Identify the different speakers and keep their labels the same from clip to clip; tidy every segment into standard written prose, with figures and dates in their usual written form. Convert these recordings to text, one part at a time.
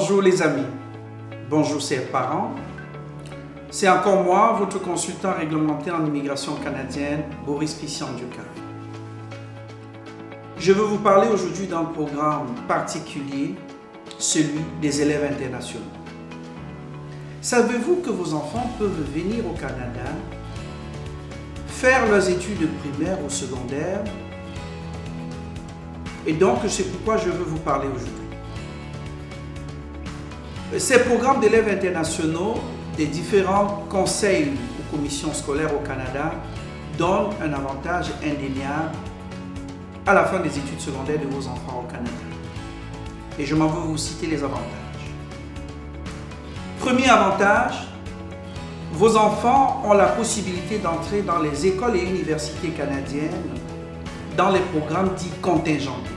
Speaker 1: Bonjour les amis, bonjour chers parents. C'est encore moi, votre consultant réglementaire en immigration canadienne, Boris Christian-Dioka. Je veux vous parler aujourd'hui d'un programme particulier, celui des élèves internationaux. Savez-vous que vos enfants peuvent venir au Canada, faire leurs études primaires ou secondaires? Et donc, c'est pourquoi je veux vous parler aujourd'hui. Ces programmes d'élèves internationaux des différents conseils ou commissions scolaires au Canada donnent un avantage indéniable à la fin des études secondaires de vos enfants au Canada. Et je m'en veux vous citer les avantages. Premier avantage, vos enfants ont la possibilité d'entrer dans les écoles et universités canadiennes dans les programmes dits contingentés.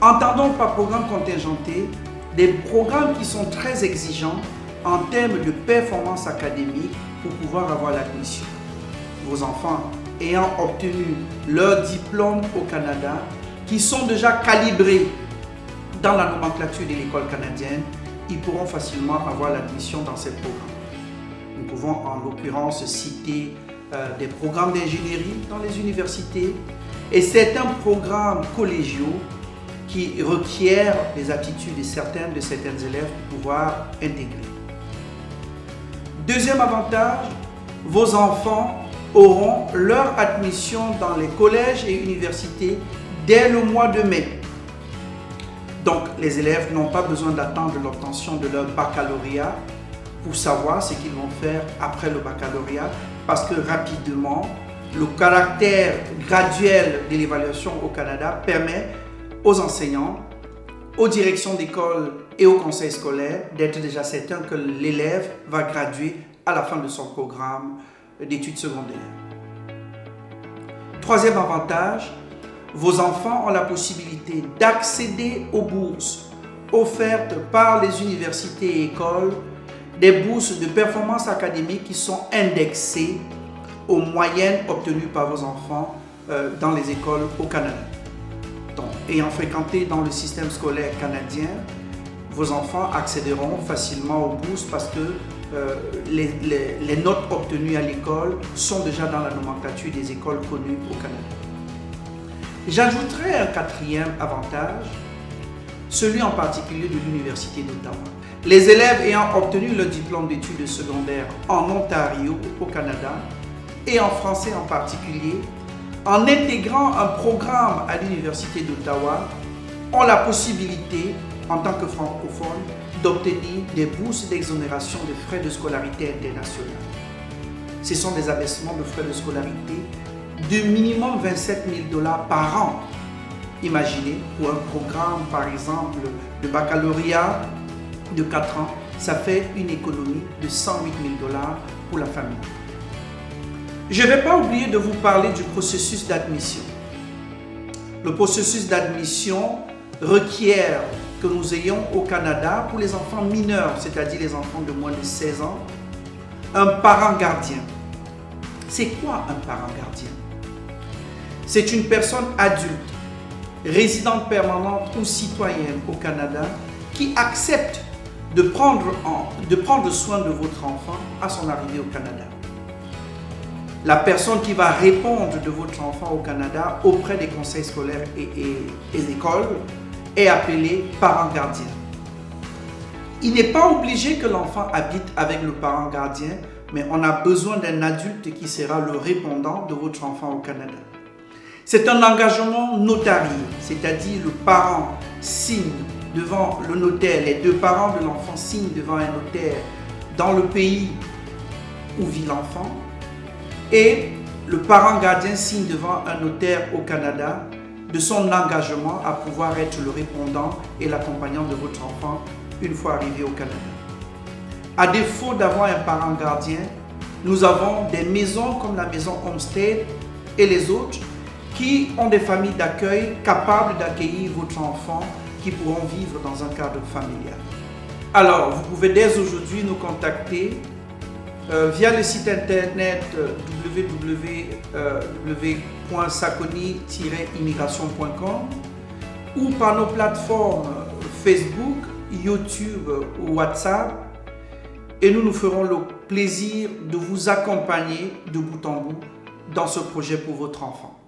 Speaker 1: Entendons par programme contingenté des programmes qui sont très exigeants en termes de performance académique pour pouvoir avoir l'admission. Vos enfants ayant obtenu leur diplôme au Canada, qui sont déjà calibrés dans la nomenclature de l'école canadienne, ils pourront facilement avoir l'admission dans ces programmes. Nous pouvons en l'occurrence citer des programmes d'ingénierie dans les universités et certains programmes collégiaux qui requièrent les aptitudes de certains élèves pour pouvoir intégrer. Deuxième avantage, vos enfants auront leur admission dans les collèges et universités dès le mois de mai. Donc, les élèves n'ont pas besoin d'attendre l'obtention de leur baccalauréat pour savoir ce qu'ils vont faire après le baccalauréat, parce que rapidement, le caractère graduel de l'évaluation au Canada permet aux enseignants, aux directions d'école et aux conseils scolaires d'être déjà certains que l'élève va graduer à la fin de son programme d'études secondaires. Troisième avantage, vos enfants ont la possibilité d'accéder aux bourses offertes par les universités et écoles, des bourses de performance académique qui sont indexées aux moyennes obtenues par vos enfants dans les écoles au Canada. Donc, ayant fréquenté dans le système scolaire canadien, vos enfants accéderont facilement aux bourses parce que les notes obtenues à l'école sont déjà dans la nomenclature des écoles connues au Canada. J'ajouterai un quatrième avantage, celui en particulier de l'Université d'Ottawa. Les élèves ayant obtenu leur diplôme d'études secondaires en Ontario, au Canada, et en français en particulier, en intégrant un programme à l'Université d'Ottawa, ont la possibilité, en tant que francophones, d'obtenir des bourses d'exonération de frais de scolarité internationale. Ce sont des abaissements de frais de scolarité de minimum 27 000 $ par an. Imaginez, pour un programme, par exemple, de baccalauréat de 4 ans, ça fait une économie de 108 000 $ pour la famille. Je ne vais pas oublier de vous parler du processus d'admission. Le processus d'admission requiert que nous ayons au Canada, pour les enfants mineurs, c'est-à-dire les enfants de moins de 16 ans, un parent gardien. C'est quoi un parent gardien? C'est une personne adulte, résidente permanente ou citoyenne au Canada qui accepte de prendre soin de votre enfant à son arrivée au Canada. La personne qui va répondre de votre enfant au Canada auprès des conseils scolaires et écoles est appelée parent gardien. Il n'est pas obligé que l'enfant habite avec le parent gardien, mais on a besoin d'un adulte qui sera le répondant de votre enfant au Canada. C'est un engagement notarié, c'est-à-dire le parent signe devant le notaire, les deux parents de l'enfant signent devant un notaire dans le pays où vit l'enfant, et le parent gardien signe devant un notaire au Canada de son engagement à pouvoir être le répondant et l'accompagnant de votre enfant une fois arrivé au Canada. À défaut d'avoir un parent gardien, nous avons des maisons comme la maison Homestead et les autres qui ont des familles d'accueil capables d'accueillir votre enfant qui pourront vivre dans un cadre familial. Alors, vous pouvez dès aujourd'hui nous contacter via le site internet www.saconi-immigration.com ou par nos plateformes Facebook, YouTube ou WhatsApp et nous nous ferons le plaisir de vous accompagner de bout en bout dans ce projet pour votre enfant.